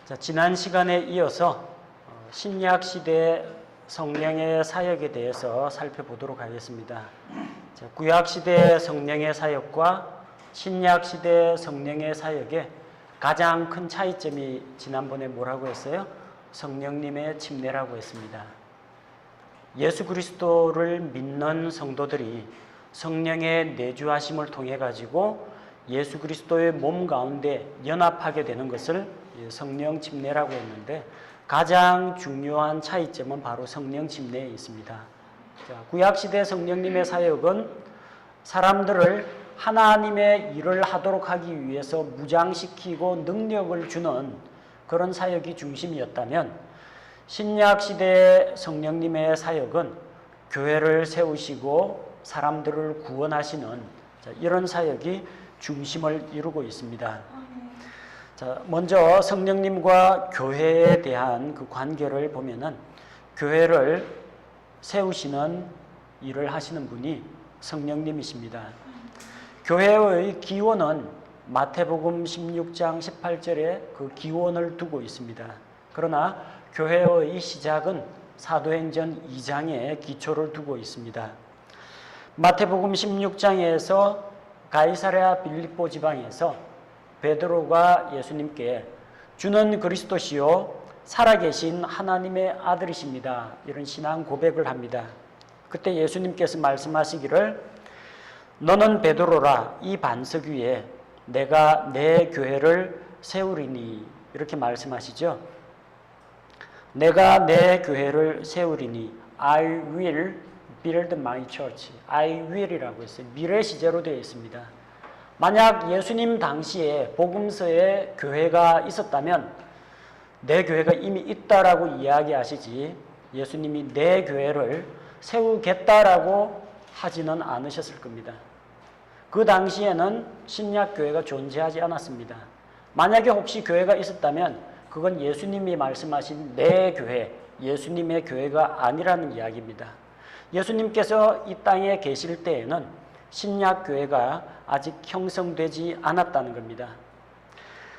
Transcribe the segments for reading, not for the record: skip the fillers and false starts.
자, 지난 시간에 이어서 신약 시대 성령의 사역에 대해서 살펴보도록 하겠습니다. 자, 구약 시대 성령의 사역과 신약 시대 성령의 사역의 가장 큰 차이점이 지난번에 뭐라고 했어요? 성령님의 침례라고 했습니다. 예수 그리스도를 믿는 성도들이 성령의 내주하심을 통해 가지고 예수 그리스도의 몸 가운데 연합하게 되는 것을 성령 침례라고 했는데, 가장 중요한 차이점은 바로 성령 침례에 있습니다. 자, 구약시대 성령님의 사역은 사람들을 하나님의 일을 하도록 하기 위해서 무장시키고 능력을 주는 그런 사역이 중심이었다면, 신약시대 성령님의 사역은 교회를 세우시고 사람들을 구원하시는 이런 사역이 중심을 이루고 있습니다. 자, 먼저 성령님과 교회에 대한 그 관계를 보면은, 교회를 세우시는 일을 하시는 분이 성령님이십니다. 교회의 기원은 마태복음 16장 18절에 그 기원을 두고 있습니다. 그러나 교회의 시작은 사도행전 2장에 기초를 두고 있습니다. 마태복음 16장에서 가이사랴 빌립보 지방에서 베드로가 예수님께 주는 그리스도시요 살아계신 하나님의 아들이십니다, 이런 신앙 고백을 합니다. 그때 예수님께서 말씀하시기를 너는 베드로라, 이 반석 위에 내가 내 교회를 세우리니, 이렇게 말씀하시죠. 내가 내 교회를 세우리니, I will build my church. I will이라고 했어요. 미래 시제로 되어 있습니다. 만약 예수님 당시에 복음서에 교회가 있었다면 내 교회가 이미 있다라고 이야기하시지, 예수님이 내 교회를 세우겠다라고 하지는 않으셨을 겁니다. 그 당시에는 신약 교회가 존재하지 않았습니다. 만약에 혹시 교회가 있었다면 그건 예수님이 말씀하신 내 교회, 예수님의 교회가 아니라는 이야기입니다. 예수님께서 이 땅에 계실 때에는 신약 교회가 아직 형성되지 않았다는 겁니다.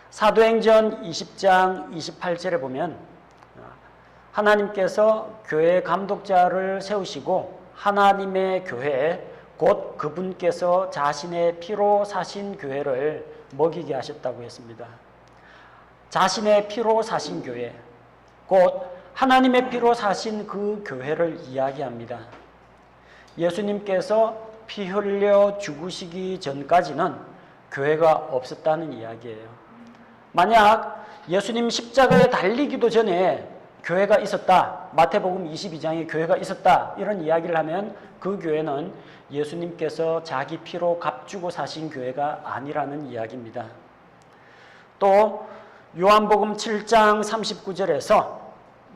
사도행전 20장 28절에 보면 하나님께서 교회 감독자를 세우시고 하나님의 교회, 곧 그분께서 자신의 피로 사신 교회를 먹이게 하셨다고 했습니다. 자신의 피로 사신 교회, 곧 하나님의 피로 사신 그 교회를 이야기합니다. 예수님께서 피 흘려 죽으시기 전까지는 교회가 없었다는 이야기예요. 만약 예수님 십자가에 달리기도 전에 교회가 있었다, 마태복음 22장에 교회가 있었다, 이런 이야기를 하면 그 교회는 예수님께서 자기 피로 값주고 사신 교회가 아니라는 이야기입니다. 또 요한복음 7장 39절에서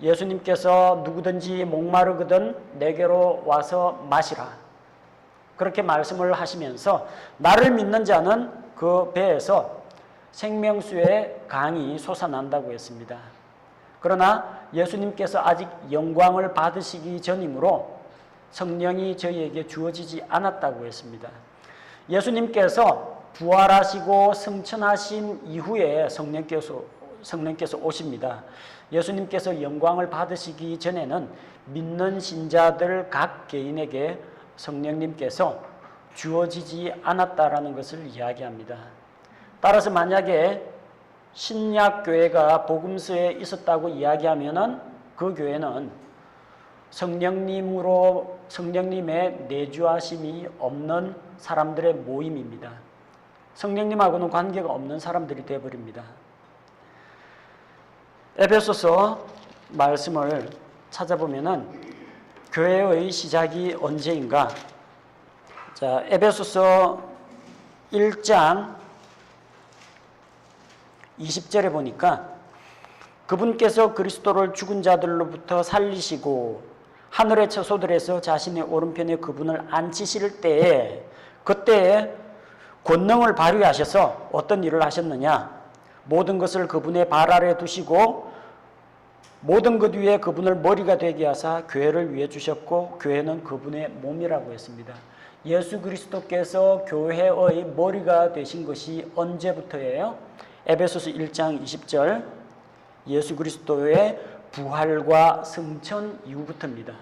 예수님께서 누구든지 목마르거든 내게로 와서 마시라, 그렇게 말씀을 하시면서 나를 믿는 자는 그 배에서 생명수의 강이 솟아난다고 했습니다. 그러나 예수님께서 아직 영광을 받으시기 전이므로 성령이 저희에게 주어지지 않았다고 했습니다. 예수님께서 부활하시고 승천하신 이후에 성령께서 오십니다. 예수님께서 영광을 받으시기 전에는 믿는 신자들 각 개인에게 성령님께서 주어지지 않았다라는 것을 이야기합니다. 따라서 만약에 신약교회가 복음서에 있었다고 이야기하면은 그 교회는 성령님의 내주하심이 없는 사람들의 모임입니다. 성령님하고는 관계가 없는 사람들이 되어버립니다. 에베소서 말씀을 찾아보면은 교회의 시작이 언제인가? 자, 에베소서 1장 20절에 보니까 그분께서 그리스도를 죽은 자들로부터 살리시고 하늘의 처소들에서 자신의 오른편에 그분을 앉히실 때에, 그때에 권능을 발휘하셔서 어떤 일을 하셨느냐? 모든 것을 그분의 발 아래 두시고 모든 것 위에 그분을 머리가 되게 하사 교회를 위해 주셨고 교회는 그분의 몸이라고 했습니다. 예수 그리스도께서 교회의 머리가 되신 것이 언제부터예요? 에베소서 1장 20절 예수 그리스도의 부활과 승천 이후부터입니다.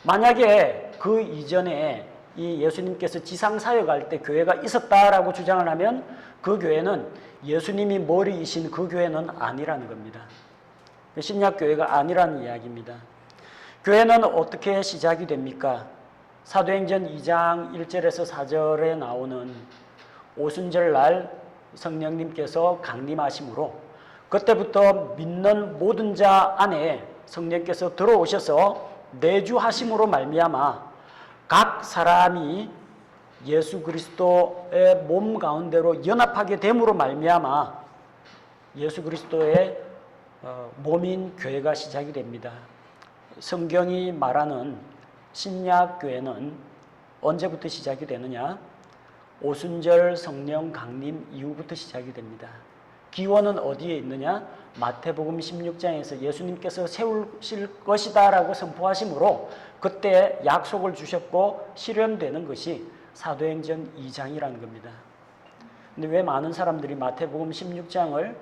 만약에 그 이전에 이 예수님께서 지상 사역할 때 교회가 있었다라고 주장을 하면 그 교회는 예수님이 머리이신 그 교회는 아니라는 겁니다. 신약 교회가 아니라는 이야기입니다. 교회는 어떻게 시작이 됩니까? 사도행전 2장 1절에서 4절에 나오는 오순절 날 성령님께서 강림하심으로 그때부터 믿는 모든 자 안에 성령께서 들어오셔서 내주하심으로 말미암아 각 사람이 예수 그리스도의 몸 가운데로 연합하게 됨으로 말미암아 예수 그리스도의 몸인 교회가 시작이 됩니다. 성경이 말하는 신약 교회는 언제부터 시작이 되느냐? 오순절 성령 강림 이후부터 시작이 됩니다. 기원은 어디에 있느냐? 마태복음 16장에서 예수님께서 세우실 것이다 라고 선포하심으로 그때 약속을 주셨고 실현되는 것이 사도행전 2장이라는 겁니다. 근데 왜 많은 사람들이 마태복음 16장을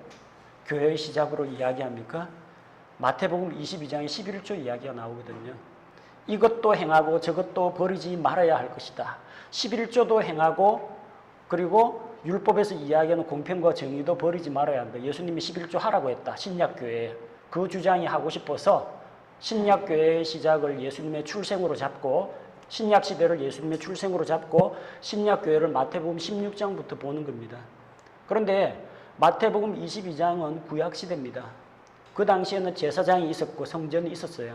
교회의 시작으로 이야기합니까? 마태복음 22장에 11조 이야기가 나오거든요. 이것도 행하고 저것도 버리지 말아야 할 것이다. 11조도 행하고 그리고 율법에서 이야기하는 공평과 정의도 버리지 말아야 한다. 예수님이 11조 하라고 했다. 신약교회에. 그 주장이 하고 싶어서 신약교회의 시작을 예수님의 출생으로 잡고 신약시대를 예수님의 출생으로 잡고 신약교회를 마태복음 16장부터 보는 겁니다. 그런데 마태복음 22장은 구약시대입니다. 그 당시에는 제사장이 있었고 성전이 있었어요.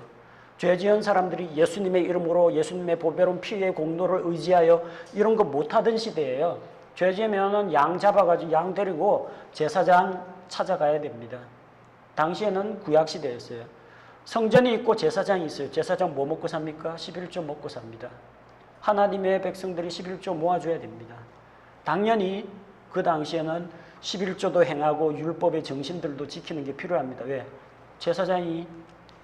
죄 지은 사람들이 예수님의 이름으로 예수님의 보배로운 피의 공로를 의지하여 이런 거 못하던 시대예요. 죄 지으면 양 잡아가지고 양 데리고 제사장 찾아가야 됩니다. 당시에는 구약시대였어요. 성전이 있고 제사장이 있어요. 제사장 뭐 먹고 삽니까? 11조 먹고 삽니다. 하나님의 백성들이 11조 모아줘야 됩니다. 당연히 그 당시에는 11조도 행하고 율법의 정신들도 지키는 게 필요합니다. 왜? 제사장이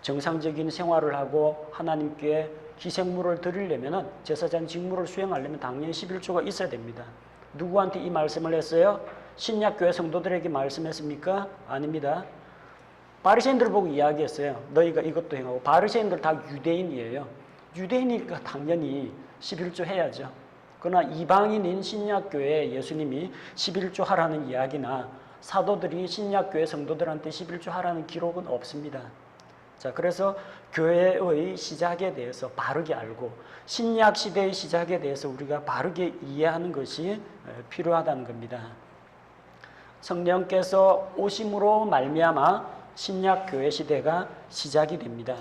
정상적인 생활을 하고 하나님께 희생물을 드리려면 제사장 직무를 수행하려면 당연히 11조가 있어야 됩니다. 누구한테 이 말씀을 했어요? 신약교회 성도들에게 말씀했습니까? 아닙니다. 바리새인들을 보고 이야기했어요. 너희가 이것도 행하고. 바리새인들 다 유대인이에요. 유대인이니까 당연히 11조 해야죠. 그러나 이방인인 신약교회에 예수님이 11조 하라는 이야기나 사도들이 신약교회 성도들한테 11조 하라는 기록은 없습니다. 자, 그래서 교회의 시작에 대해서 바르게 알고 신약시대의 시작에 대해서 우리가 바르게 이해하는 것이 필요하다는 겁니다. 성령께서 오심으로 말미암아 신약교회 시대가 시작이 됩니다.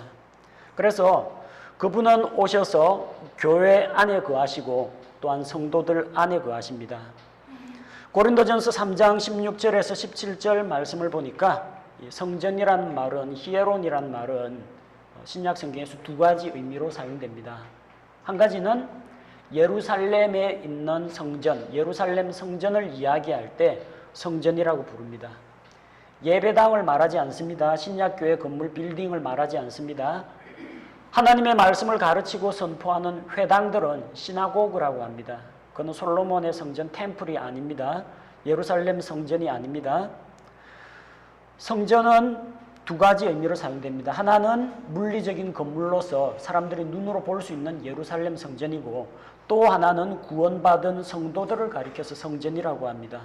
그래서 그분은 오셔서 교회 안에 거하시고 또한 성도들 안에 거하십니다. 고린도전서 3장 16절에서 17절 말씀을 보니까 성전이라는 말은 히에론이라는 말은 신약 성경에서 두 가지 의미로 사용됩니다. 한 가지는 예루살렘에 있는 성전, 예루살렘 성전을 이야기할 때 성전이라고 부릅니다. 예배당을 말하지 않습니다. 신약교회 건물 빌딩을 말하지 않습니다. 하나님의 말씀을 가르치고 선포하는 회당들은 시나고그라고 합니다. 그건 솔로몬의 성전 템플이 아닙니다. 예루살렘 성전이 아닙니다. 성전은 두 가지 의미로 사용됩니다. 하나는 물리적인 건물로서 사람들이 눈으로 볼 수 있는 예루살렘 성전이고 또 하나는 구원받은 성도들을 가리켜서 성전이라고 합니다.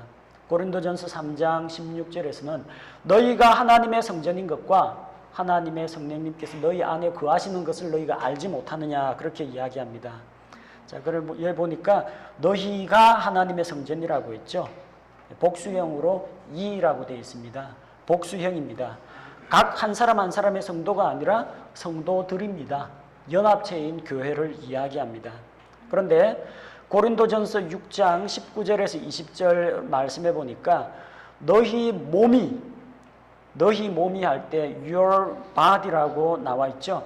고린도전서 3장 16절에서는 너희가 하나님의 성전인 것과 하나님의 성령님께서 너희 안에 거하시는 것을 너희가 알지 못하느냐 그렇게 이야기합니다. 자, 그걸 여기 보니까 너희가 하나님의 성전이라고 했죠. 복수형으로 이라고 되어 있습니다. 복수형입니다. 각 한 사람 한 사람의 성도가 아니라 성도들입니다. 연합체인 교회를 이야기합니다. 그런데 고린도전서 6장 19절에서 20절 말씀해 보니까 너희 몸이 할 때 your body라고 나와 있죠.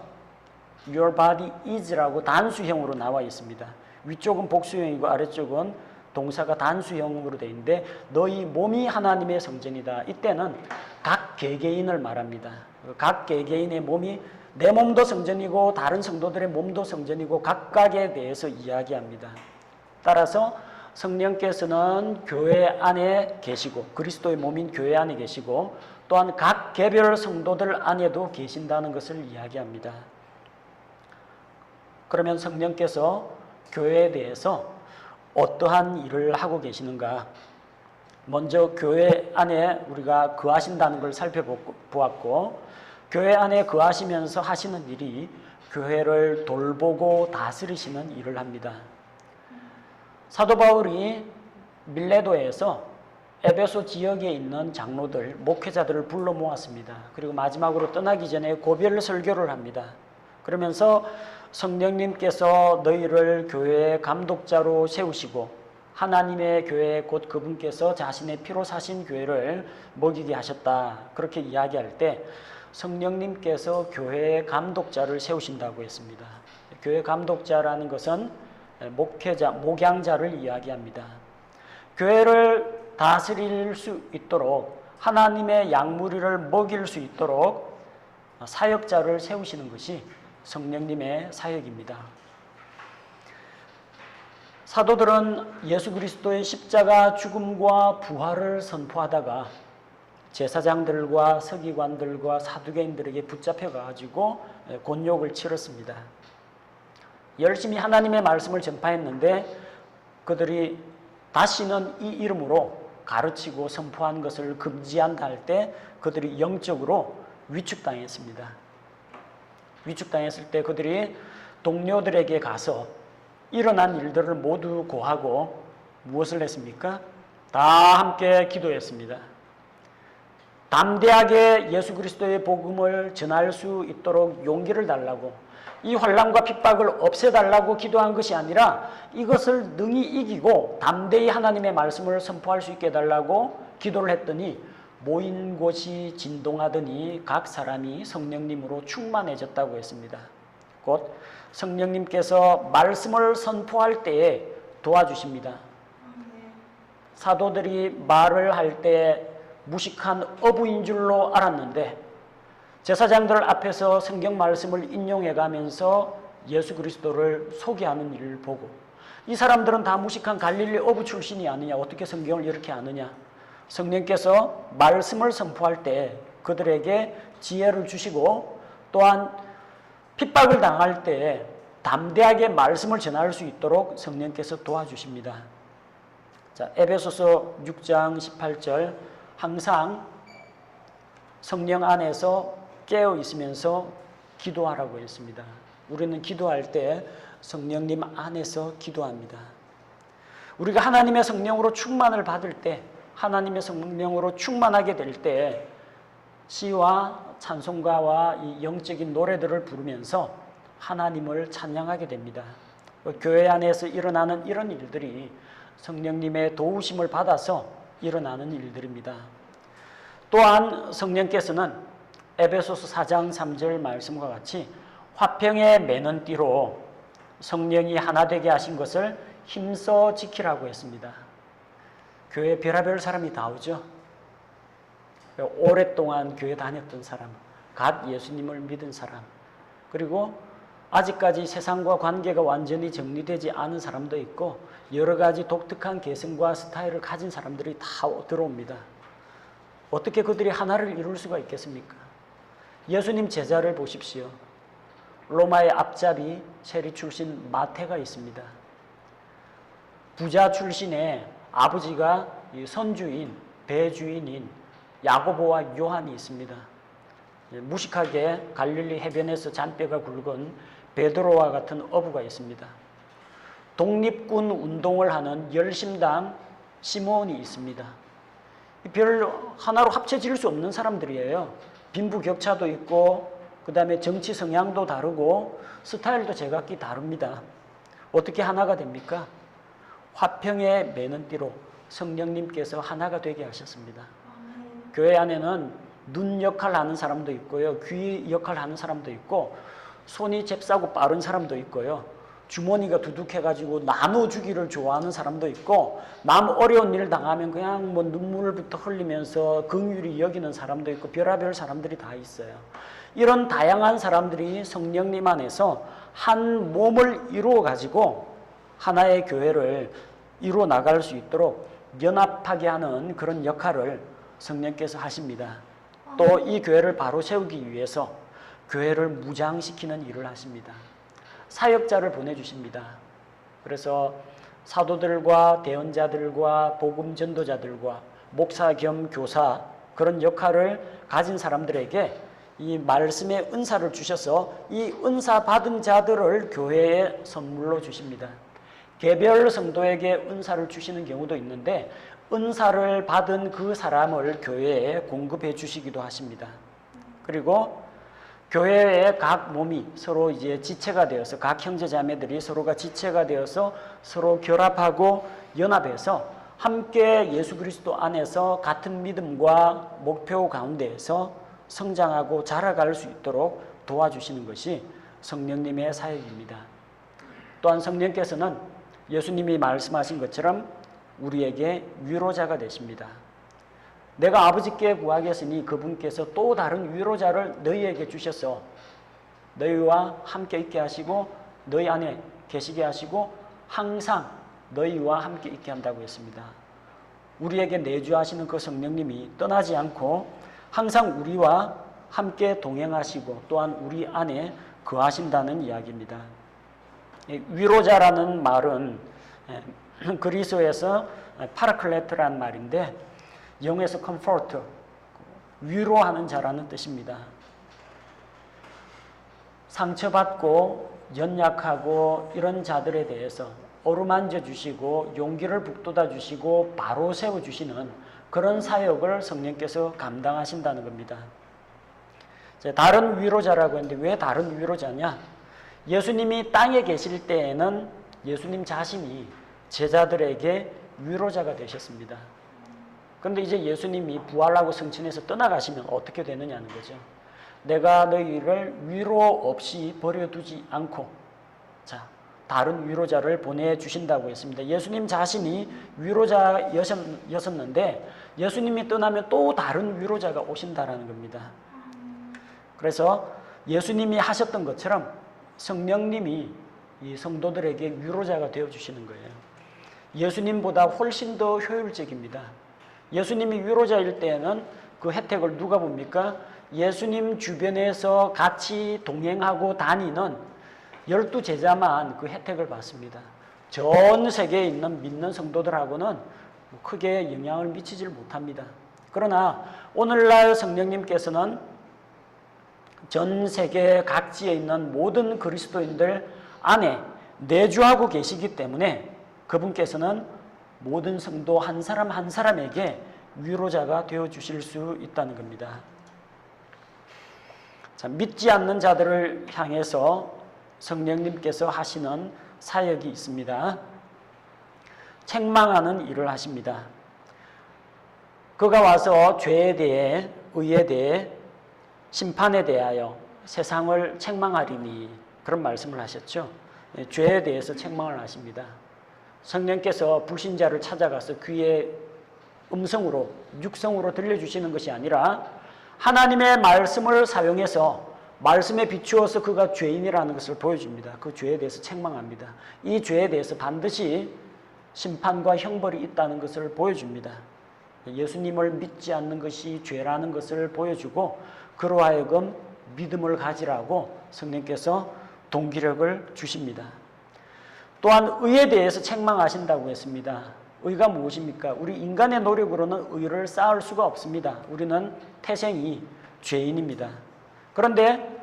your body is라고 단수형으로 나와 있습니다. 위쪽은 복수형이고 아래쪽은 동사가 단수형으로 되어 있는데 너희 몸이 하나님의 성전이다. 이때는 각 개개인을 말합니다. 각 개개인의 몸이 내 몸도 성전이고 다른 성도들의 몸도 성전이고 각각에 대해서 이야기합니다. 따라서 성령께서는 교회 안에 계시고 그리스도의 몸인 교회 안에 계시고 또한 각 개별 성도들 안에도 계신다는 것을 이야기합니다. 그러면 성령께서 교회에 대해서 어떠한 일을 하고 계시는가? 먼저 교회 안에 우리가 거하신다는 걸 살펴보았고 교회 안에 거하시면서 하시는 일이 교회를 돌보고 다스리시는 일을 합니다. 사도 바울이 밀레도에서 에베소 지역에 있는 장로들, 목회자들을 불러 모았습니다. 그리고 마지막으로 떠나기 전에 고별 설교를 합니다. 그러면서 성령님께서 너희를 교회의 감독자로 세우시고 하나님의 교회 곧 그분께서 자신의 피로 사신 교회를 먹이게 하셨다. 그렇게 이야기할 때 성령님께서 교회의 감독자를 세우신다고 했습니다. 교회 감독자라는 것은 목회자, 목양자를 이야기합니다. 교회를 다스릴 수 있도록 하나님의 양무리를 먹일 수 있도록 사역자를 세우시는 것이 성령님의 사역입니다. 사도들은 예수 그리스도의 십자가 죽음과 부활을 선포하다가 제사장들과 서기관들과 사두개인들에게 붙잡혀가지고 곤욕을 치렀습니다. 열심히 하나님의 말씀을 전파했는데 그들이 다시는 이 이름으로 가르치고 선포한 것을 금지한다 할 때 그들이 영적으로 위축당했습니다. 위축당했을 때 그들이 동료들에게 가서 일어난 일들을 모두 고하고 무엇을 했습니까? 다 함께 기도했습니다. 담대하게 예수 그리스도의 복음을 전할 수 있도록 용기를 달라고, 이 환난과 핍박을 없애달라고 기도한 것이 아니라 이것을 능히 이기고 담대히 하나님의 말씀을 선포할 수 있게 해달라고 기도를 했더니 모인 곳이 진동하더니 각 사람이 성령님으로 충만해졌다고 했습니다. 곧 성령님께서 말씀을 선포할 때에 도와주십니다. 사도들이 말을 할 때 무식한 어부인 줄로 알았는데 제사장들 앞에서 성경 말씀을 인용해 가면서 예수 그리스도를 소개하는 일을 보고 이 사람들은 다 무식한 갈릴리 어부 출신이 아니냐, 어떻게 성경을 이렇게 아느냐. 성령께서 말씀을 선포할 때 그들에게 지혜를 주시고 또한 핍박을 당할 때 담대하게 말씀을 전할 수 있도록 성령께서 도와주십니다. 자, 에베소서 6장 18절 항상 성령 안에서 깨어 있으면서 기도하라고 했습니다. 우리는 기도할 때 성령님 안에서 기도합니다. 우리가 하나님의 성령으로 충만을 받을 때, 하나님의 성령으로 충만하게 될 때 시와 찬송가와 이 영적인 노래들을 부르면서 하나님을 찬양하게 됩니다. 교회 안에서 일어나는 이런 일들이 성령님의 도우심을 받아서 일어나는 일들입니다. 또한 성령께서는 에베소서 4장 3절 말씀과 같이 화평에 매는 띠로 성령이 하나 되게 하신 것을 힘써 지키라고 했습니다. 교회 별의별 사람이 다 오죠. 오랫동안 교회 다녔던 사람, 갓 예수님을 믿은 사람, 그리고 아직까지 세상과 관계가 완전히 정리되지 않은 사람도 있고 여러 가지 독특한 개성과 스타일을 가진 사람들이 다 들어옵니다. 어떻게 그들이 하나를 이룰 수가 있겠습니까? 예수님 제자를 보십시오. 로마의 앞잡이 세리 출신 마태가 있습니다. 부자 출신의 아버지가 선주인, 배주인인 야고보와 요한이 있습니다. 무식하게 갈릴리 해변에서 잔뼈가 굵은 베드로와 같은 어부가 있습니다. 독립군 운동을 하는 열심당 시몬이 있습니다. 별 하나로 합쳐질 수 없는 사람들이에요. 빈부격차도 있고 그 다음에 정치 성향도 다르고 스타일도 제각기 다릅니다. 어떻게 하나가 됩니까? 화평에 매는 띠로 성령님께서 하나가 되게 하셨습니다. 교회 안에는 눈 역할 하는 사람도 있고요. 귀 역할 하는 사람도 있고 손이 잽싸고 빠른 사람도 있고요. 주머니가 두둑해가지고 나눠주기를 좋아하는 사람도 있고 남 어려운 일 당하면 그냥 뭐 눈물부터 흘리면서 긍휼히 여기는 사람도 있고 별의별 사람들이 다 있어요. 이런 다양한 사람들이 성령님 안에서 한 몸을 이루어 가지고 하나의 교회를 이루어 나갈 수 있도록 연합하게 하는 그런 역할을 성령께서 하십니다. 또 이 교회를 바로 세우기 위해서 교회를 무장시키는 일을 하십니다. 사역자를 보내주십니다. 그래서 사도들과 대언자들과 복음 전도자들과 목사 겸 교사 그런 역할을 가진 사람들에게 이 말씀의 은사를 주셔서 이 은사 받은 자들을 교회에 선물로 주십니다. 개별 성도에게 은사를 주시는 경우도 있는데 은사를 받은 그 사람을 교회에 공급해 주시기도 하십니다. 그리고 교회의 각 몸이 서로 이제 지체가 되어서 각 형제 자매들이 서로가 지체가 되어서 서로 결합하고 연합해서 함께 예수 그리스도 안에서 같은 믿음과 목표 가운데에서 성장하고 자라갈 수 있도록 도와주시는 것이 성령님의 사역입니다. 또한 성령께서는 예수님이 말씀하신 것처럼 우리에게 위로자가 되십니다. 내가 아버지께 구하겠으니 그분께서 또 다른 위로자를 너희에게 주셔서 너희와 함께 있게 하시고 너희 안에 계시게 하시고 항상 너희와 함께 있게 한다고 했습니다. 우리에게 내주하시는 그 성령님이 떠나지 않고 항상 우리와 함께 동행하시고 또한 우리 안에 거하신다는 이야기입니다. 위로자라는 말은 그리스어에서 파라클레트라는 말인데 영어에서 comfort, 위로하는 자라는 뜻입니다. 상처받고 연약하고 이런 자들에 대해서 어루만져 주시고 용기를 북돋아 주시고 바로 세워 주시는 그런 사역을 성령께서 감당하신다는 겁니다. 다른 위로자라고 했는데 왜 다른 위로자냐? 예수님이 땅에 계실 때에는 예수님 자신이 제자들에게 위로자가 되셨습니다. 그런데 이제 예수님이 부활하고 승천해서 떠나가시면 어떻게 되느냐는 거죠. 내가 너희를 위로 없이 버려두지 않고 다른 위로자를 보내주신다고 했습니다. 예수님 자신이 위로자였었는데 예수님이 떠나면 또 다른 위로자가 오신다라는 겁니다. 그래서 예수님이 하셨던 것처럼 성령님이 이 성도들에게 위로자가 되어주시는 거예요. 예수님보다 훨씬 더 효율적입니다. 예수님이 위로자일 때에는 그 혜택을 누가 봅니까? 예수님 주변에서 같이 동행하고 다니는 12제자만 그 혜택을 받습니다. 전 세계에 있는 믿는 성도들하고는 크게 영향을 미치질 못합니다. 그러나 오늘날 성령님께서는 전 세계 각지에 있는 모든 그리스도인들 안에 내주하고 계시기 때문에 그분께서는 모든 성도 한 사람 한 사람에게 위로자가 되어주실 수 있다는 겁니다. 믿지 않는 자들을 향해서 성령님께서 하시는 사역이 있습니다. 책망하는 일을 하십니다. 그가 와서 죄에 대해, 의에 대해, 심판에 대하여 세상을 책망하리니 그런 말씀을 하셨죠. 죄에 대해서 책망을 하십니다. 성령께서 불신자를 찾아가서 귀에 음성으로, 육성으로 들려주시는 것이 아니라 하나님의 말씀을 사용해서 말씀에 비추어서 그가 죄인이라는 것을 보여줍니다. 그 죄에 대해서 책망합니다. 이 죄에 대해서 반드시 심판과 형벌이 있다는 것을 보여줍니다. 예수님을 믿지 않는 것이 죄라는 것을 보여주고 그로 하여금 믿음을 가지라고 성령께서 동기력을 주십니다. 또한 의에 대해서 책망하신다고 했습니다. 의가 무엇입니까? 우리 인간의 노력으로는 의를 쌓을 수가 없습니다. 우리는 태생이 죄인입니다. 그런데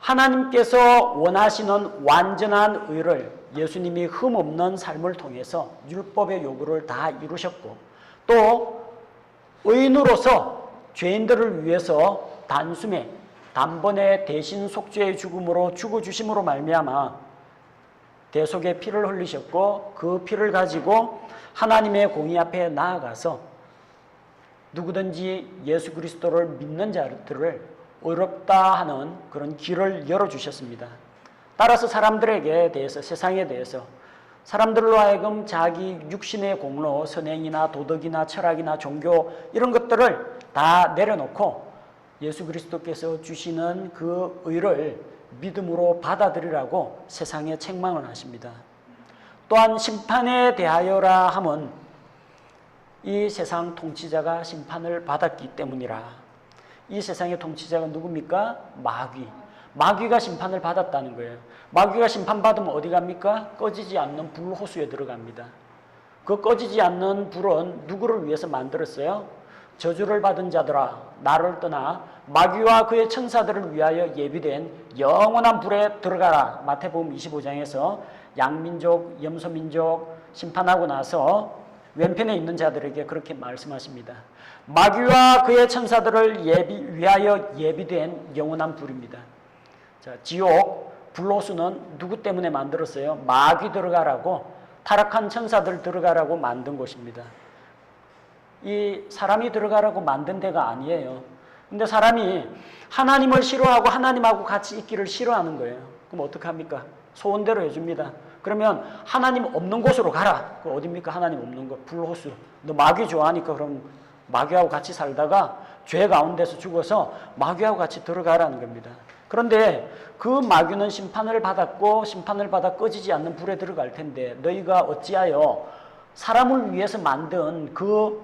하나님께서 원하시는 완전한 의를 예수님이 흠없는 삶을 통해서 율법의 요구를 다 이루셨고 또 의인으로서 죄인들을 위해서 단번에 대신 속죄의 죽음으로 죽어주심으로 말미암아 대속의 피를 흘리셨고 그 피를 가지고 하나님의 공의 앞에 나아가서 누구든지 예수 그리스도를 믿는 자들을 의롭다 하는 그런 길을 열어주셨습니다. 따라서 사람들에게 대해서 세상에 대해서 사람들로 하여금 자기 육신의 공로, 선행이나 도덕이나 철학이나 종교 이런 것들을 다 내려놓고 예수 그리스도께서 주시는 그 의를 믿음으로 받아들이라고 세상에 책망을 하십니다. 또한 심판에 대하여라 함은 이 세상 통치자가 심판을 받았기 때문이라. 이 세상의 통치자가 누굽니까? 마귀가 심판을 받았다는 거예요. 마귀가 심판받으면 어디 갑니까? 꺼지지 않는 불호수에 들어갑니다. 그 꺼지지 않는 불은 누구를 위해서 만들었어요? 저주를 받은 자들아 나를 떠나 마귀와 그의 천사들을 위하여 예비된 영원한 불에 들어가라. 마태복음 25장에서 양민족, 염소민족 심판하고 나서 왼편에 있는 자들에게 그렇게 말씀하십니다. 마귀와 그의 천사들을 위하여 예비된 영원한 불입니다. 자, 지옥, 불호수는 누구 때문에 만들었어요? 마귀 들어가라고, 타락한 천사들 들어가라고 만든 곳입니다. 이 사람이 들어가라고 만든 데가 아니에요. 근데 사람이 하나님을 싫어하고 하나님하고 같이 있기를 싫어하는 거예요. 그럼 어떡합니까? 소원대로 해줍니다. 그러면 하나님 없는 곳으로 가라. 그 어딥니까? 하나님 없는 곳. 불호수. 너 마귀 좋아하니까 그럼 마귀하고 같이 살다가 죄 가운데서 죽어서 마귀하고 같이 들어가라는 겁니다. 그런데 그 마귀는 심판을 받았고 심판을 받아 꺼지지 않는 불에 들어갈 텐데 너희가 어찌하여 사람을 위해서 만든 그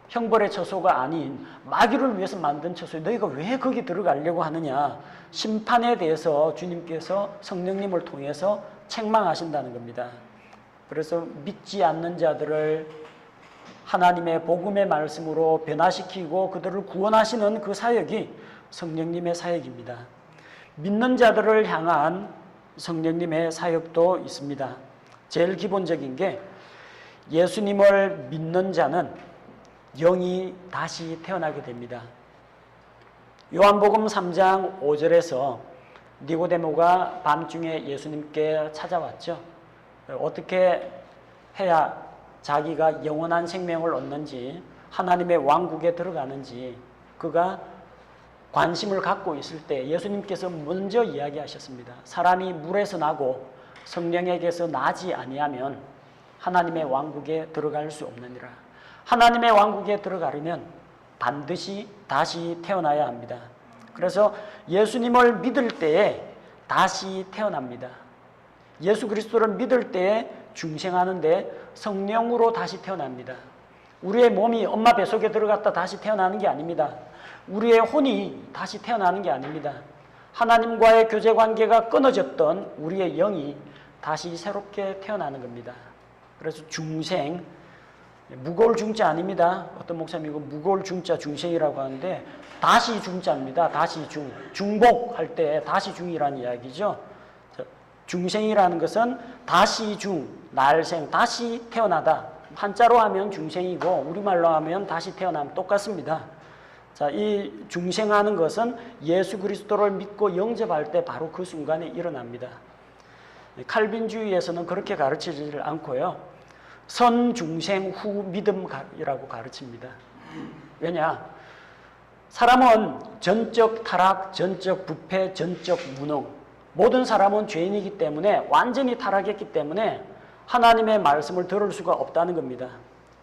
형벌의 처소가 아닌 마귀를 위해서 만든 처소에 너희가 왜 거기 들어가려고 하느냐. 심판에 대해서 주님께서 성령님을 통해서 책망하신다는 겁니다. 그래서 믿지 않는 자들을 하나님의 복음의 말씀으로 변화시키고 그들을 구원하시는 그 사역이 성령님의 사역입니다. 믿는 자들을 향한 성령님의 사역도 있습니다. 제일 기본적인 게 예수님을 믿는 자는 영이 다시 태어나게 됩니다. 요한복음 3장 5절에서 니고데모가 밤중에 예수님께 찾아왔죠. 어떻게 해야 자기가 영원한 생명을 얻는지, 하나님의 왕국에 들어가는지 그가 관심을 갖고 있을 때 예수님께서 먼저 이야기하셨습니다. 사람이 물에서 나고 성령에게서 나지 아니하면 하나님의 왕국에 들어갈 수 없느니라. 하나님의 왕국에 들어가려면 반드시 다시 태어나야 합니다. 그래서 예수님을 믿을 때에 다시 태어납니다. 예수 그리스도를 믿을 때에 중생하는데 성령으로 다시 태어납니다. 우리의 몸이 엄마 뱃속에 들어갔다 다시 태어나는 게 아닙니다. 우리의 혼이 다시 태어나는 게 아닙니다. 하나님과의 교제 관계가 끊어졌던 우리의 영이 다시 새롭게 태어나는 겁니다. 그래서 중생, 무거울 중자 아닙니다. 어떤 목사님이 이거 무거울 중자 중생이라고 하는데 다시 중자입니다. 다시 중. 중복할 때 다시 중이라는 이야기죠. 중생이라는 것은 다시 중, 날생, 다시 태어나다. 한자로 하면 중생이고 우리말로 하면 다시 태어나면 똑같습니다. 자, 이 중생하는 것은 예수 그리스도를 믿고 영접할 때 바로 그 순간에 일어납니다. 칼빈주의에서는 그렇게 가르치지 않고요. 선중생 후 믿음이라고 가르칩니다. 왜냐? 사람은 전적 타락, 전적 부패, 전적 무능. 모든 사람은 죄인이기 때문에 완전히 타락했기 때문에 하나님의 말씀을 들을 수가 없다는 겁니다.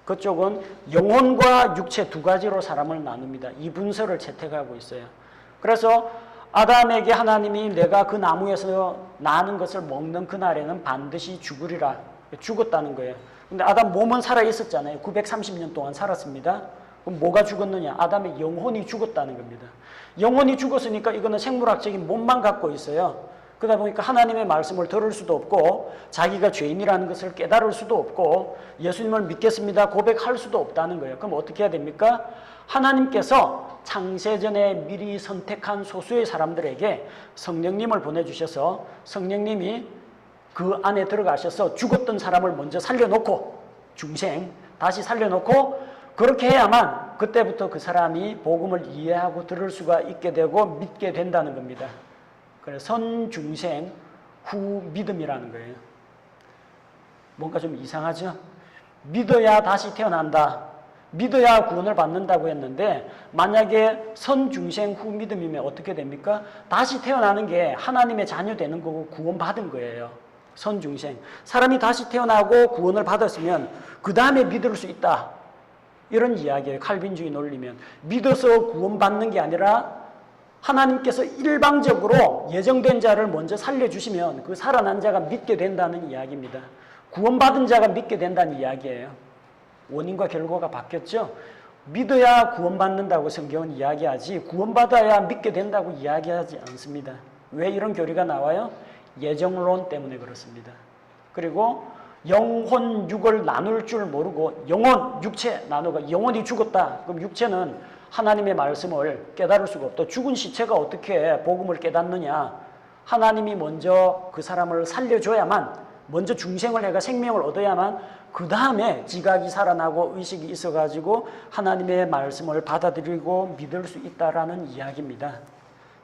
그쪽은 영혼과 육체 두 가지로 사람을 나눕니다. 이분서를 채택하고 있어요. 그래서 아담에게 하나님이 내가 그 나무에서 나는 것을 먹는 그날에는 반드시 죽으리라. 죽었다는 거예요. 근데 아담 몸은 살아 있었잖아요. 930년 동안 살았습니다. 그럼 뭐가 죽었느냐? 아담의 영혼이 죽었다는 겁니다. 영혼이 죽었으니까 이거는 생물학적인 몸만 갖고 있어요. 그러다 보니까 하나님의 말씀을 들을 수도 없고 자기가 죄인이라는 것을 깨달을 수도 없고 예수님을 믿겠습니다 고백할 수도 없다는 거예요. 그럼 어떻게 해야 됩니까? 하나님께서 창세전에 미리 선택한 소수의 사람들에게 성령님을 보내주셔서 성령님이 그 안에 들어가셔서 죽었던 사람을 먼저 살려놓고 중생 다시 살려놓고 그렇게 해야만 그때부터 그 사람이 복음을 이해하고 들을 수가 있게 되고 믿게 된다는 겁니다. 그래서 선중생 후 믿음이라는 거예요. 뭔가 좀 이상하죠? 믿어야 다시 태어난다. 믿어야 구원을 받는다고 했는데 만약에 선중생 후 믿음이면 어떻게 됩니까? 다시 태어나는 게 하나님의 자녀 되는 거고 구원받은 거예요. 선중생. 사람이 다시 태어나고 구원을 받았으면 그 다음에 믿을 수 있다. 이런 이야기예요. 칼빈주의 논리면. 믿어서 구원받는 게 아니라 하나님께서 일방적으로 예정된 자를 먼저 살려주시면 그 살아난 자가 믿게 된다는 이야기입니다. 구원받은 자가 믿게 된다는 이야기예요. 원인과 결과가 바뀌었죠. 믿어야 구원받는다고 성경은 이야기하지 구원받아야 믿게 된다고 이야기하지 않습니다. 왜 이런 교리가 나와요? 예정론 때문에 그렇습니다. 그리고 영혼, 육을 나눌 줄 모르고 영혼, 육체 나누고 영혼이 죽었다. 그럼 육체는 하나님의 말씀을 깨달을 수가 없다. 죽은 시체가 어떻게 복음을 깨닫느냐. 하나님이 먼저 그 사람을 살려줘야만, 먼저 중생을 해가 생명을 얻어야만 그 다음에 지각이 살아나고 의식이 있어가지고 하나님의 말씀을 받아들이고 믿을 수 있다라는 이야기입니다.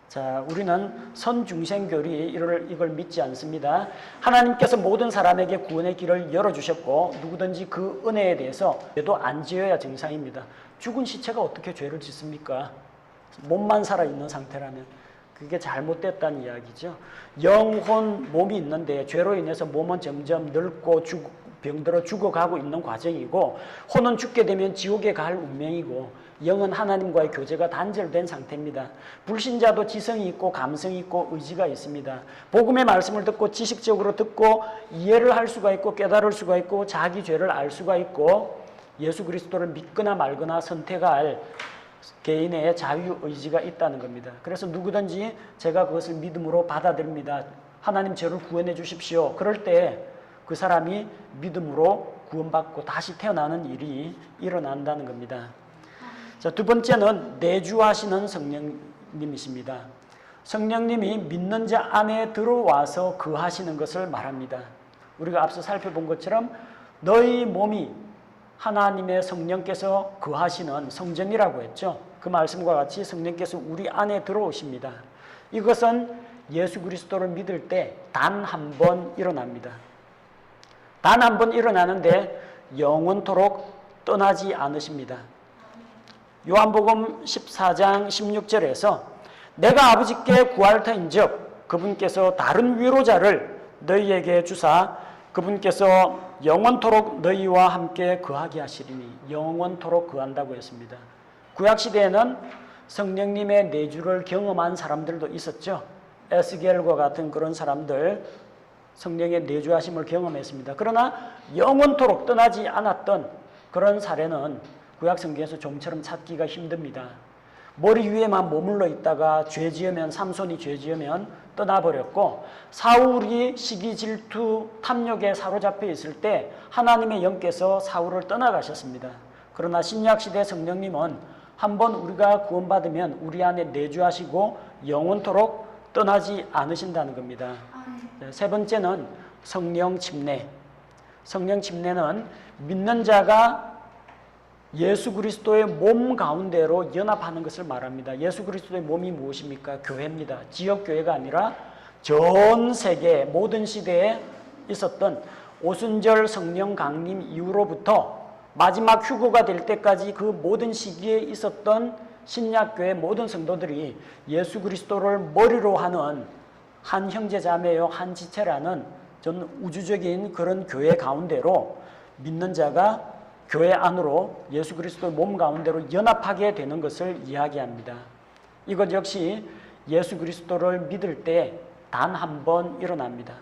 자, 우리는 선중생교리 이걸 믿지 않습니다. 하나님께서 모든 사람에게 구원의 길을 열어주셨고 누구든지 그 은혜에 대해서 죄도 안 지어야 정상입니다. 죽은 시체가 어떻게 죄를 짓습니까? 몸만 살아있는 상태라면 그게 잘못됐다는 이야기죠. 영혼, 몸이 있는데 죄로 인해서 몸은 점점 늙고 병들어 죽어가고 있는 과정이고 혼은 죽게 되면 지옥에 갈 운명이고 영은 하나님과의 교제가 단절된 상태입니다. 불신자도 지성이 있고 감성이 있고 의지가 있습니다. 복음의 말씀을 듣고 지식적으로 듣고 이해를 할 수가 있고 깨달을 수가 있고 자기 죄를 알 수가 있고 예수 그리스도를 믿거나 말거나 선택할 개인의 자유의지가 있다는 겁니다. 그래서 누구든지 제가 그것을 믿음으로 받아들입니다. 하나님 저를 구원해 주십시오. 그럴 때 그 사람이 믿음으로 구원받고 다시 태어나는 일이 일어난다는 겁니다. 자, 두 번째는 내주하시는 성령님이십니다. 성령님이 믿는 자 안에 들어와서 거하시는 것을 말합니다. 우리가 앞서 살펴본 것처럼 너희 몸이 하나님의 성령께서 거하시는 성전이라고 했죠. 그 말씀과 같이 성령께서 우리 안에 들어오십니다. 이것은 예수 그리스도를 믿을 때 단 한 번 일어납니다. 단 한 번 일어나는데 영원토록 떠나지 않으십니다. 요한복음 14장 16절에서 내가 아버지께 구할 터인즉 그분께서 다른 위로자를 너희에게 주사 그분께서 영원토록 너희와 함께 거하게 하시리니 영원토록 거한다고 했습니다. 구약시대에는 성령님의 내주를 경험한 사람들도 있었죠. 에스겔과 같은 그런 사람들 성령의 내주하심을 경험했습니다. 그러나 영원토록 떠나지 않았던 그런 사례는 구약성경에서 좀처럼 찾기가 힘듭니다. 머리 위에만 머물러 있다가 죄 지으면 삼손이 죄 지으면 떠나버렸고 사울이 시기 질투 탐욕에 사로잡혀 있을 때 하나님의 영께서 사울을 떠나가셨습니다. 그러나 신약시대 성령님은 한번 우리가 구원받으면 우리 안에 내주하시고 영원토록 떠나지 않으신다는 겁니다. 세 번째는 성령 침례. 성령 침례는 믿는 자가 예수 그리스도의 몸 가운데로 연합하는 것을 말합니다. 예수 그리스도의 몸이 무엇입니까? 교회입니다. 지역교회가 아니라 전 세계 모든 시대에 있었던 오순절 성령 강림 이후로부터 마지막 휴거가 될 때까지 그 모든 시기에 있었던 신약교회 모든 성도들이 예수 그리스도를 머리로 하는 한 형제자매요 한 지체라는 전 우주적인 그런 교회 가운데로 믿는 자가 교회 안으로 예수 그리스도의 몸 가운데로 연합하게 되는 것을 이야기합니다. 이것 역시 예수 그리스도를 믿을 때 단 한 번 일어납니다.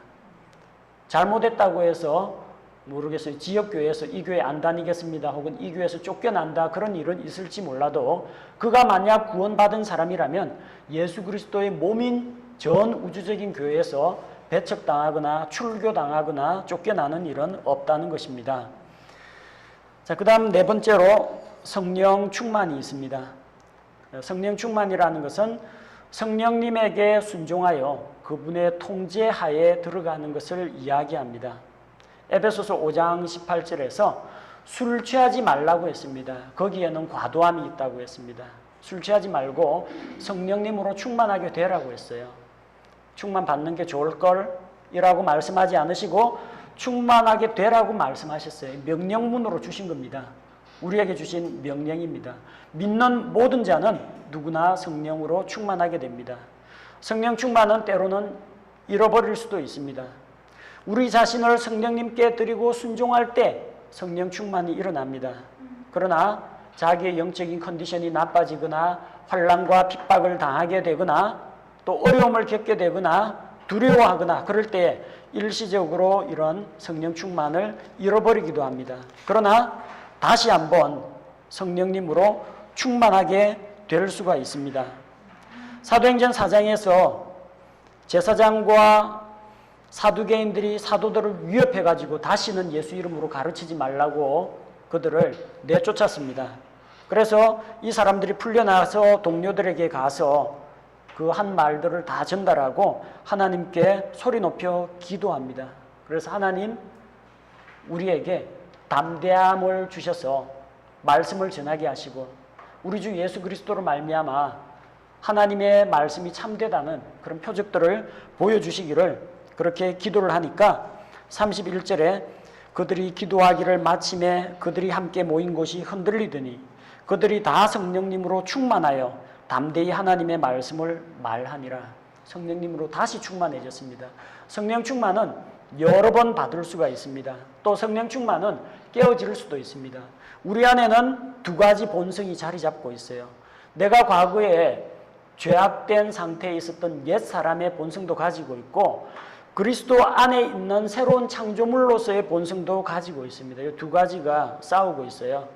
잘못했다고 해서 모르겠어요. 지역교회에서 이 교회 안 다니겠습니다. 혹은 이 교회에서 쫓겨난다. 그런 일은 있을지 몰라도 그가 만약 구원받은 사람이라면 예수 그리스도의 몸인 전 우주적인 교회에서 배척당하거나 출교당하거나 쫓겨나는 일은 없다는 것입니다. 자, 그 다음 네 번째로 성령 충만이 있습니다. 성령 충만이라는 것은 성령님에게 순종하여 그분의 통제하에 들어가는 것을 이야기합니다. 에베소서 5장 18절에서 술 취하지 말라고 했습니다. 거기에는 과도함이 있다고 했습니다. 술 취하지 말고 성령님으로 충만하게 되라고 했어요. 충만 받는 게 좋을 걸이라고 말씀하지 않으시고 충만하게 되라고 말씀하셨어요. 명령문으로 주신 겁니다. 우리에게 주신 명령입니다. 믿는 모든 자는 누구나 성령으로 충만하게 됩니다. 성령 충만은 때로는 잃어버릴 수도 있습니다. 우리 자신을 성령님께 드리고 순종할 때 성령 충만이 일어납니다. 그러나 자기의 영적인 컨디션이 나빠지거나 환난과 핍박을 당하게 되거나 또 어려움을 겪게 되거나 두려워하거나 그럴 때 일시적으로 이런 성령 충만을 잃어버리기도 합니다. 그러나 다시 한번 성령님으로 충만하게 될 수가 있습니다. 사도행전 4장에서 제사장과 사두개인들이 사도들을 위협해가지고 다시는 예수 이름으로 가르치지 말라고 그들을 내쫓았습니다. 그래서 이 사람들이 풀려나서 동료들에게 가서 그 한 말들을 다 전달하고 하나님께 소리 높여 기도합니다. 그래서 하나님 우리에게 담대함을 주셔서 말씀을 전하게 하시고 우리 주 예수 그리스도로 말미암아 하나님의 말씀이 참되다는 그런 표적들을 보여주시기를 그렇게 기도를 하니까 31절에 그들이 기도하기를 마침에 그들이 함께 모인 곳이 흔들리더니 그들이 다 성령님으로 충만하여 담대히 하나님의 말씀을 말하니라. 성령님으로 다시 충만해졌습니다. 성령 충만은 여러 번 받을 수가 있습니다. 또 성령 충만은 깨어질 수도 있습니다. 우리 안에는 두 가지 본성이 자리 잡고 있어요. 내가 과거에 죄악된 상태에 있었던 옛 사람의 본성도 가지고 있고 그리스도 안에 있는 새로운 창조물로서의 본성도 가지고 있습니다. 이 두 가지가 싸우고 있어요.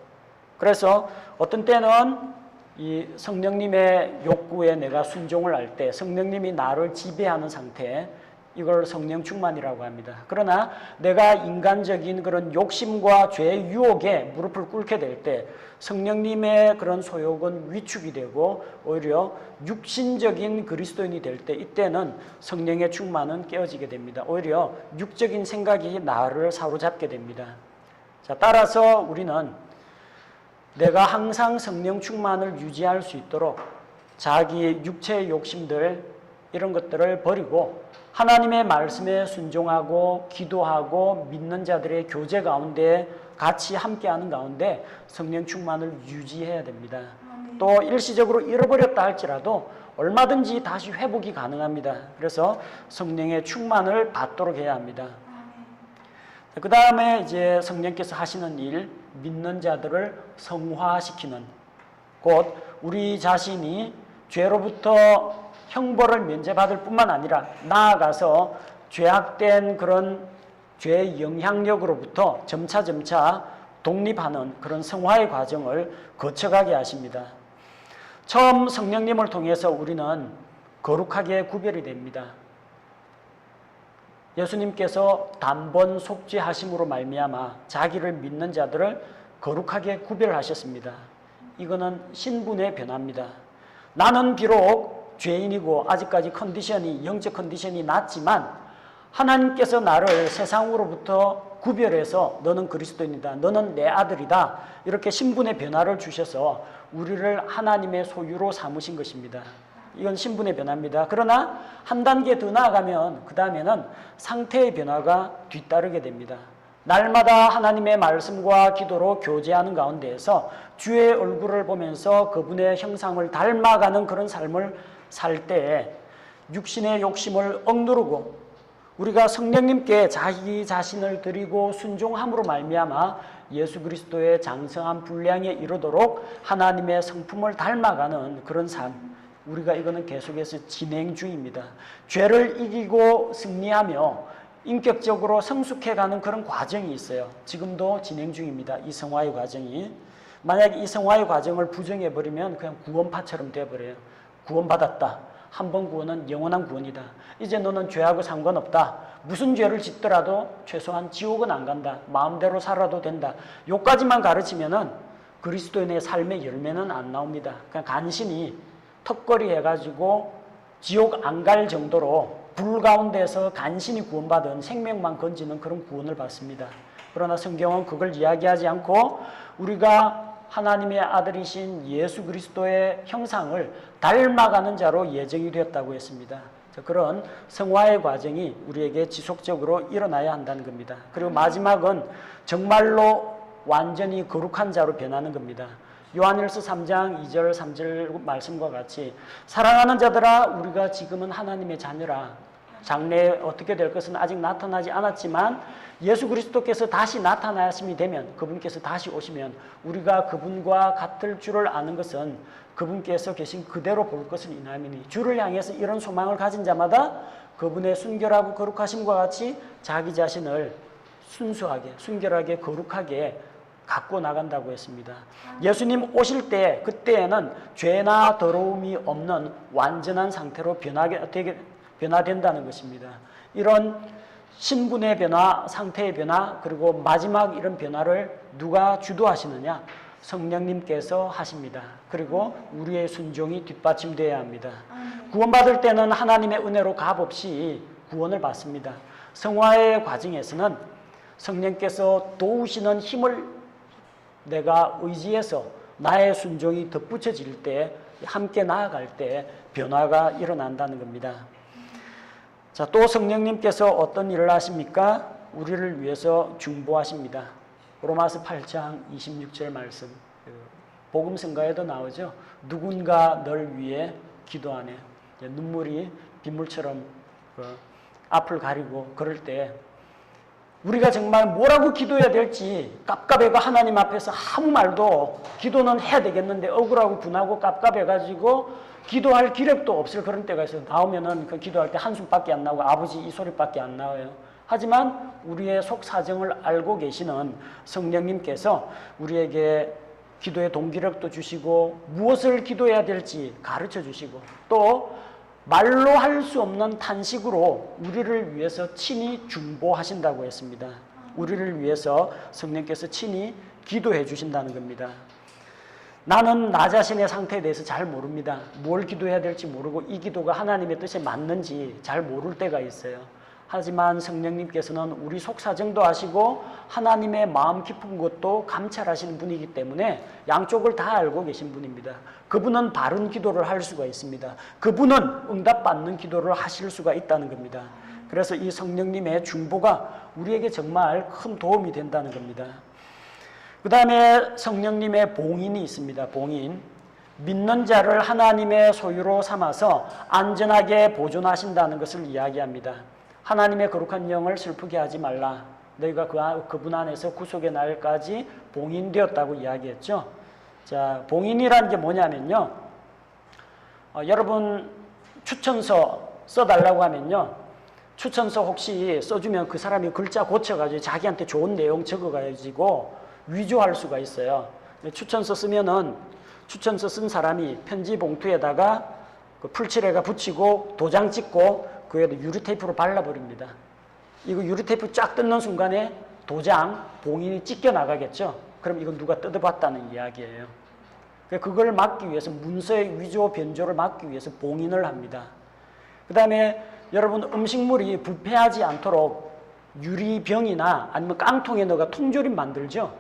그래서 어떤 때는 이 성령님의 욕구에 내가 순종을 할 때 성령님이 나를 지배하는 상태, 이걸 성령 충만이라고 합니다. 그러나 내가 인간적인 그런 욕심과 죄의 유혹에 무릎을 꿇게 될 때 성령님의 그런 소욕은 위축이 되고 오히려 육신적인 그리스도인이 될 때 이때는 성령의 충만은 깨어지게 됩니다. 오히려 육적인 생각이 나를 사로잡게 됩니다. 자, 따라서 우리는 내가 항상 성령 충만을 유지할 수 있도록 자기의 육체의 욕심들 이런 것들을 버리고 하나님의 말씀에 순종하고 기도하고 믿는 자들의 교제 가운데 같이 함께하는 가운데 성령 충만을 유지해야 됩니다. 또 일시적으로 잃어버렸다 할지라도 얼마든지 다시 회복이 가능합니다. 그래서 성령의 충만을 받도록 해야 합니다. 그 다음에 이제 성령께서 하시는 일, 믿는 자들을 성화시키는, 곧 우리 자신이 죄로부터 형벌을 면제받을 뿐만 아니라 나아가서 죄악된 그런 죄의 영향력으로부터 점차 독립하는 그런 성화의 과정을 거쳐가게 하십니다. 처음 성령님을 통해서 우리는 거룩하게 구별이 됩니다. 예수님께서 단번 속죄하심으로 말미암아 자기를 믿는 자들을 거룩하게 구별하셨습니다. 이거는 신분의 변화입니다. 나는 비록 죄인이고 아직까지 영적 컨디션이 낮지만 하나님께서 나를 세상으로부터 구별해서 너는 그리스도인이다, 너는 내 아들이다, 이렇게 신분의 변화를 주셔서 우리를 하나님의 소유로 삼으신 것입니다. 이건 신분의 변화입니다. 그러나 한 단계 더 나아가면 그 다음에는 상태의 변화가 뒤따르게 됩니다. 날마다 하나님의 말씀과 기도로 교제하는 가운데에서 주의 얼굴을 보면서 그분의 형상을 닮아가는 그런 삶을 살 때에 육신의 욕심을 억누르고 우리가 성령님께 자기 자신을 드리고 순종함으로 말미암아 예수 그리스도의 장성한 분량에 이르도록 하나님의 성품을 닮아가는 그런 삶, 우리가 이거는 계속해서 진행 중입니다. 죄를 이기고 승리하며 인격적으로 성숙해가는 그런 과정이 있어요. 지금도 진행 중입니다. 이 성화의 과정이. 만약에 이 성화의 과정을 부정해버리면 그냥 구원파처럼 돼버려요. 구원받았다. 한 번 구원은 영원한 구원이다. 이제 너는 죄하고 상관없다. 무슨 죄를 짓더라도 최소한 지옥은 안 간다. 마음대로 살아도 된다. 요까지만 가르치면은 그리스도인의 삶의 열매는 안 나옵니다. 그냥 간신히 턱걸이 해가지고 지옥 안 갈 정도로 불 가운데서 간신히 구원받은 생명만 건지는 그런 구원을 받습니다. 그러나 성경은 그걸 이야기하지 않고 우리가 하나님의 아들이신 예수 그리스도의 형상을 닮아가는 자로 예정이 되었다고 했습니다. 그런 성화의 과정이 우리에게 지속적으로 일어나야 한다는 겁니다. 그리고 마지막은 정말로 완전히 거룩한 자로 변하는 겁니다. 요한일서 3장 2절 3절 말씀과 같이 사랑하는 자들아 우리가 지금은 하나님의 자녀라. 장래에 어떻게 될 것은 아직 나타나지 않았지만 예수 그리스도께서 다시 나타나심이 되면, 그분께서 다시 오시면 우리가 그분과 같을 줄을 아는 것은 그분께서 계신 그대로 볼 것을 인함이니, 주를 향해서 이런 소망을 가진 자마다 그분의 순결하고 거룩하심과 같이 자기 자신을 순수하게, 순결하게, 거룩하게 갖고 나간다고 했습니다. 예수님 오실 때, 그때에는 죄나 더러움이 없는 완전한 상태로 변화된다는 것입니다. 이런 신분의 변화, 상태의 변화, 그리고 마지막 이런 변화를 누가 주도하시느냐? 성령님께서 하십니다. 그리고 우리의 순종이 뒷받침되어야 합니다. 구원받을 때는 하나님의 은혜로 값없이 구원을 받습니다. 성화의 과정에서는 성령께서 도우시는 힘을 내가 의지해서 나의 순종이 덧붙여질 때, 함께 나아갈 때 변화가 일어난다는 겁니다. 자, 또 성령님께서 어떤 일을 하십니까? 우리를 위해서 중보하십니다. 로마서 8장 26절 말씀, 복음성가에도 나오죠. 누군가 널 위해 기도하네. 눈물이 빗물처럼 앞을 가리고 그럴 때 우리가 정말 뭐라고 기도해야 될지 깝깝해가 하나님 앞에서 아무 말도, 기도는 해야 되겠는데 억울하고 분하고 깝깝해가지고 기도할 기력도 없을 그런 때가 있어요. 나오면은 그 기도할 때 한숨밖에 안 나오고 아버지 이 소리밖에 안 나와요. 하지만 우리의 속 사정을 알고 계시는 성령님께서 우리에게 기도의 동기력도 주시고 무엇을 기도해야 될지 가르쳐 주시고, 또 말로 할 수 없는 탄식으로 우리를 위해서 친히 중보하신다고 했습니다. 우리를 위해서 성령께서 친히 기도해 주신다는 겁니다. 나는 나 자신의 상태에 대해서 잘 모릅니다. 뭘 기도해야 될지 모르고 이 기도가 하나님의 뜻에 맞는지 잘 모를 때가 있어요. 하지만 성령님께서는 우리 속사정도 아시고 하나님의 마음 깊은 것도 감찰하시는 분이기 때문에 양쪽을 다 알고 계신 분입니다. 그분은 바른 기도를 할 수가 있습니다. 그분은 응답받는 기도를 하실 수가 있다는 겁니다. 그래서 이 성령님의 중보가 우리에게 정말 큰 도움이 된다는 겁니다. 그 다음에 성령님의 봉인이 있습니다. 봉인. 믿는 자를 하나님의 소유로 삼아서 안전하게 보존하신다는 것을 이야기합니다. 하나님의 거룩한 영을 슬프게 하지 말라. 너희가 그분 안에서 구속의 날까지 봉인되었다고 이야기했죠. 자, 봉인이라는 게 뭐냐면요. 여러분 추천서 써달라고 하면요. 추천서 혹시 써주면 그 사람이 글자 고쳐가지고 자기한테 좋은 내용 적어가지고 위조할 수가 있어요. 추천서 쓰면은 추천서 쓴 사람이 편지 봉투에다가 그 풀칠해가 붙이고 도장 찍고 그 위에다 유리테이프로 발라버립니다. 이거 유리테이프 쫙 뜯는 순간에 도장, 봉인이 찢겨 나가겠죠. 그럼 이건 누가 뜯어봤다는 이야기예요. 그걸 막기 위해서, 문서의 위조 변조를 막기 위해서 봉인을 합니다. 그 다음에 여러분 음식물이 부패하지 않도록 유리병이나 아니면 깡통에 넣어가 통조림 만들죠.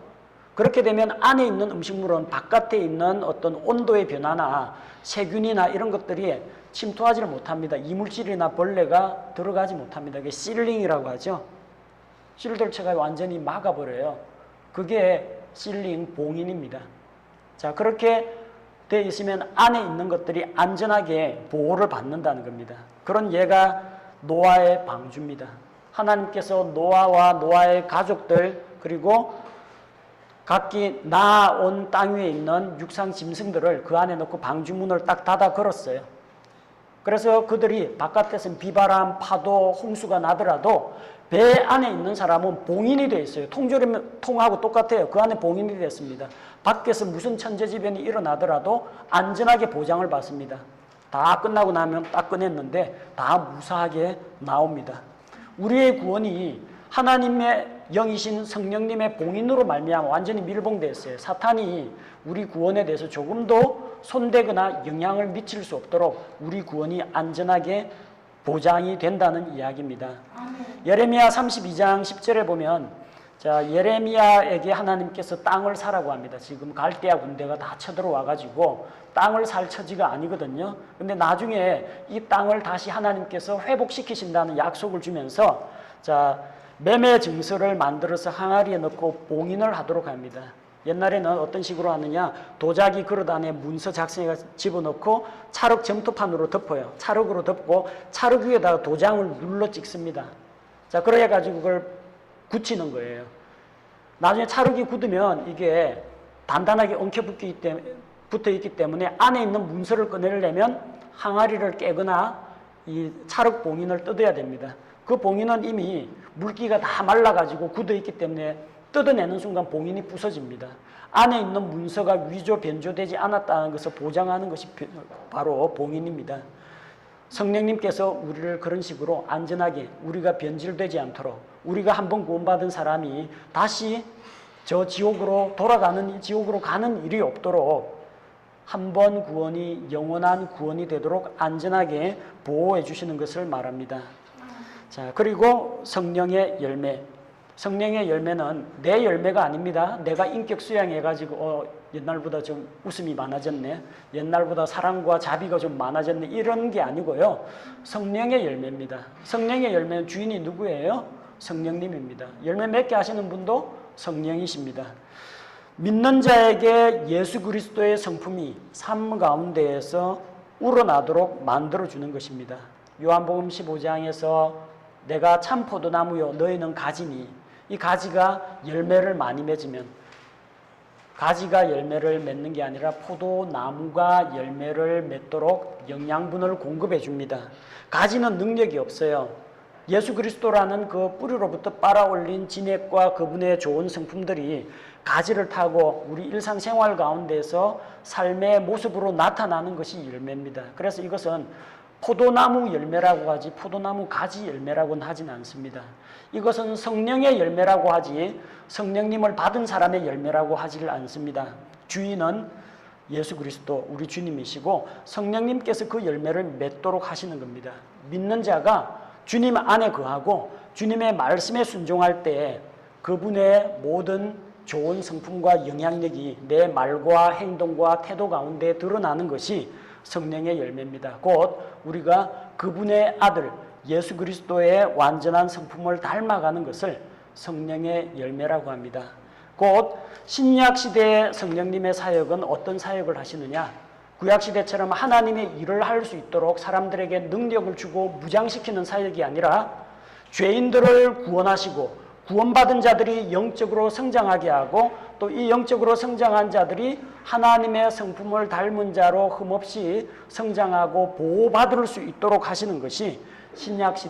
그렇게 되면 안에 있는 음식물은 바깥에 있는 어떤 온도의 변화나 세균이나 이런 것들이 침투하지를 못합니다. 이물질이나 벌레가 들어가지 못합니다. 그게 실링이라고 하죠. 실들체가 완전히 막아버려요. 그게 실링 봉인입니다. 자, 그렇게 되어 있으면 안에 있는 것들이 안전하게 보호를 받는다는 겁니다. 그런 예가 노아의 방주입니다. 하나님께서 노아와 노아의 가족들, 그리고 각기 나온 땅 위에 있는 육상 짐승들을 그 안에 넣고 방주문을 딱 닫아 걸었어요. 그래서 그들이 바깥에서는 비바람, 파도, 홍수가 나더라도 배 안에 있는 사람은 봉인이 되어 있어요. 통조림 통하고 똑같아요. 그 안에 봉인이 됐습니다. 밖에서 무슨 천재지변이 일어나더라도 안전하게 보장을 받습니다. 다 끝나고 나면 딱 꺼냈는데 다 무사하게 나옵니다. 우리의 구원이 하나님의 영이신 성령님의 봉인으로 말미암아 완전히 밀봉되었어요. 사탄이 우리 구원에 대해서 조금도 손대거나 영향을 미칠 수 없도록 우리 구원이 안전하게 보장이 된다는 이야기입니다. 예레미야 32장 10절에 보면, 자, 예레미야에게 하나님께서 땅을 사라고 합니다. 지금 갈대아 군대가 다 쳐들어와가지고 땅을 살 처지가 아니거든요. 근데 나중에 이 땅을 다시 하나님께서 회복시키신다는 약속을 주면서, 자, 매매 증서를 만들어서 항아리에 넣고 봉인을 하도록 합니다. 옛날에는 어떤 식으로 하느냐, 도자기 그릇 안에 문서 작성해 집어넣고 찰흙 점토판으로 덮어요. 찰흙으로 덮고 찰흙 위에다가 도장을 눌러 찍습니다. 자, 그래 가지고 그걸 굳히는 거예요. 나중에 찰흙이 굳으면 이게 단단하게 엉켜 붙어 있기 때문에 안에 있는 문서를 꺼내려면 항아리를 깨거나 이 찰흙 봉인을 뜯어야 됩니다. 그 봉인은 이미 물기가 다 말라가지고 굳어 있기 때문에 뜯어내는 순간 봉인이 부서집니다. 안에 있는 문서가 위조, 변조되지 않았다는 것을 보장하는 것이 바로 봉인입니다. 성령님께서 우리를 그런 식으로 안전하게 우리가 변질되지 않도록 우리가 한번 구원받은 사람이 다시 저 지옥으로 지옥으로 가는 일이 없도록 한 번 구원이 영원한 구원이 되도록 안전하게 보호해 주시는 것을 말합니다. 자, 그리고 성령의 열매. 성령의 열매는 내 열매가 아닙니다. 내가 인격 수양해가지고 옛날보다 좀 웃음이 많아졌네. 옛날보다 사랑과 자비가 좀 많아졌네. 이런 게 아니고요. 성령의 열매입니다. 성령의 열매는 주인이 누구예요? 성령님입니다. 열매 맺게 하시는 분도 성령이십니다. 믿는 자에게 예수 그리스도의 성품이 삶 가운데에서 우러나도록 만들어주는 것입니다. 요한복음 15장에서 내가 참 포도나무요 너희는 가지니, 이 가지가 열매를 많이 맺으면, 가지가 열매를 맺는 게 아니라 포도나무가 열매를 맺도록 영양분을 공급해 줍니다. 가지는 능력이 없어요. 예수 그리스도라는 그 뿌리로부터 빨아올린 진액과 그분의 좋은 성품들이 가지를 타고 우리 일상생활 가운데서 삶의 모습으로 나타나는 것이 열매입니다. 그래서 이것은 포도나무 열매라고 하지 포도나무 가지 열매라고는 하진 않습니다. 이것은 성령의 열매라고 하지 성령님을 받은 사람의 열매라고 하질 않습니다. 주인은 예수 그리스도 우리 주님이시고 성령님께서 그 열매를 맺도록 하시는 겁니다. 믿는 자가 주님 안에 거하고 주님의 말씀에 순종할 때 그분의 모든 좋은 성품과 영향력이 내 말과 행동과 태도 가운데 드러나는 것이 성령의 열매입니다. 곧 우리가 그분의 아들 예수 그리스도의 완전한 성품을 닮아가는 것을 성령의 열매라고 합니다. 곧 신약시대의 성령님의 사역은 어떤 사역을 하시느냐, 구약시대처럼 하나님의 일을 할 수 있도록 사람들에게 능력을 주고 무장시키는 사역이 아니라 죄인들을 구원하시고 구원받은 자들이 영적으로 성장하게 하고 또 이 영적으로 성장한 자들이 하나님의 성품을 닮은 자로 흠없이 성장하고 보호받을 수 있도록 하시는 것이 신약시대